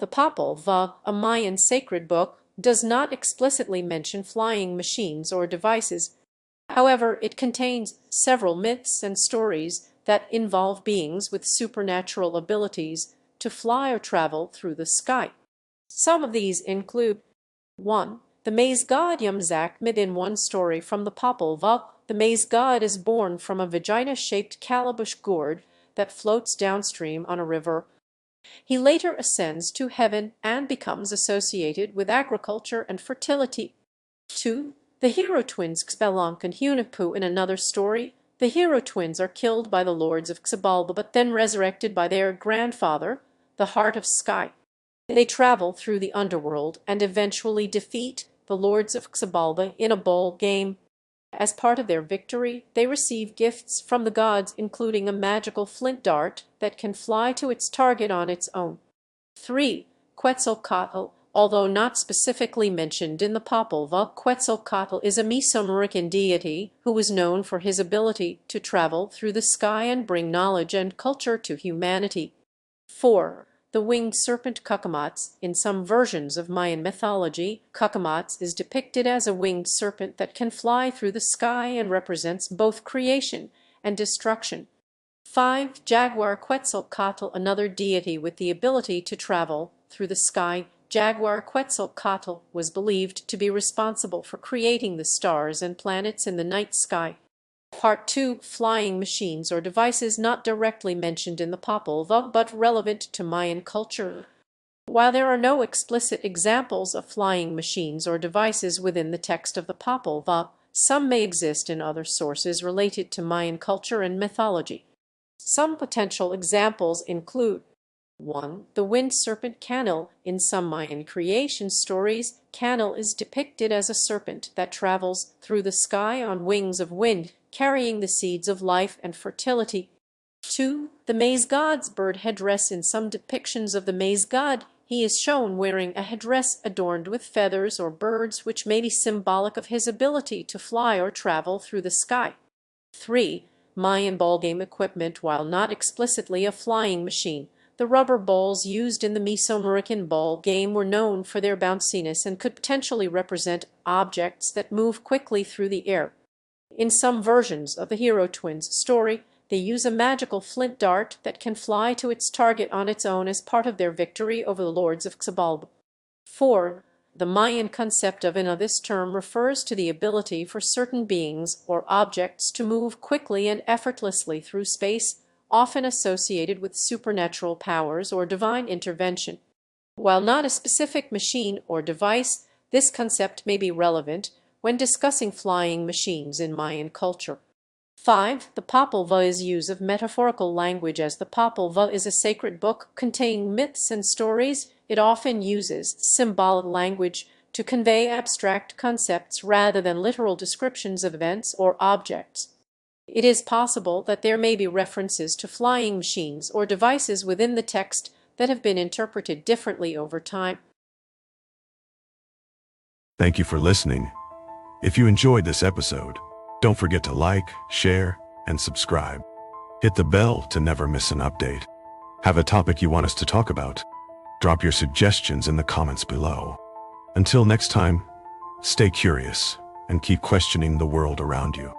The Popol Vuh, a Mayan sacred book, does not explicitly mention flying machines or devices. However, it contains several myths and stories that involve beings with supernatural abilities to fly or travel through the sky. Some of these include 1. The Maize God Yumzak myth. In one story from the Popol Vuh, the Maize God is born from a vagina-shaped calabash gourd that floats downstream on a river. He later ascends to heaven and becomes associated with agriculture and fertility. 2. The hero twins Xpelonk and Hunahpu. In another story, the hero twins are killed by the lords of Xibalba but then resurrected by their grandfather, the Heart of Sky. They travel through the underworld and eventually defeat the lords of Xibalba in a ball game. As part of their victory, they receive gifts from the gods, including a magical flint dart that can fly to its target on its own. 3. Quetzalcoatl. Although not specifically mentioned in the Popol Vuh, Quetzalcoatl is a Mesoamerican deity who was known for his ability to travel through the sky and bring knowledge and culture to humanity. 4. The winged serpent Cucamatz. In some versions of Mayan mythology, Cucamatz is depicted as a winged serpent that can fly through the sky and represents both creation and destruction. 5. Jaguar Quetzalcoatl. Another deity with the ability to travel through the sky, Jaguar Quetzalcoatl was believed to be responsible for creating the stars and planets in the night sky. Part 2. Flying machines or devices. Not directly mentioned in the Popol Vuh, but relevant to Mayan culture. While there are no explicit examples of flying machines or devices within the text of the Popol Vuh, some may exist in other sources related to Mayan culture and mythology. Some potential examples include 1. The wind serpent Canil. In some Mayan creation stories, Canil is depicted as a serpent that travels through the sky on wings of wind, carrying the seeds of life and fertility. 2. The Maize God's bird headdress. In some depictions of the Maize God, he is shown wearing a headdress adorned with feathers or birds, which may be symbolic of his ability to fly or travel through the sky. 3. Mayan ballgame equipment. While not explicitly a flying machine, the rubber balls used in the Mesoamerican ball game were known for their bounciness and could potentially represent objects that move quickly through the air. In some versions of the hero twins story, they use a magical flint dart that can fly to its target on its own as part of their victory over the lords of Xibalba. 4. The Mayan concept of Ina. This term refers to the ability for certain beings or objects to move quickly and effortlessly through space, often associated with supernatural powers or divine intervention. While not a specific machine or device, this concept may be relevant when discussing flying machines in Mayan culture. 5. The Popol Vuh's use of metaphorical language. As the Popol Vuh is a sacred book containing myths and stories, it often uses symbolic language to convey abstract concepts rather than literal descriptions of events or objects. It is possible that there may be references to flying machines or devices within the text that have been interpreted differently over time. Thank you for listening. If you enjoyed this episode, don't forget to like, share, and subscribe. Hit the bell to never miss an update. Have a topic you want us to talk about? Drop your suggestions in the comments below. Until next time, stay curious and keep questioning the world around you.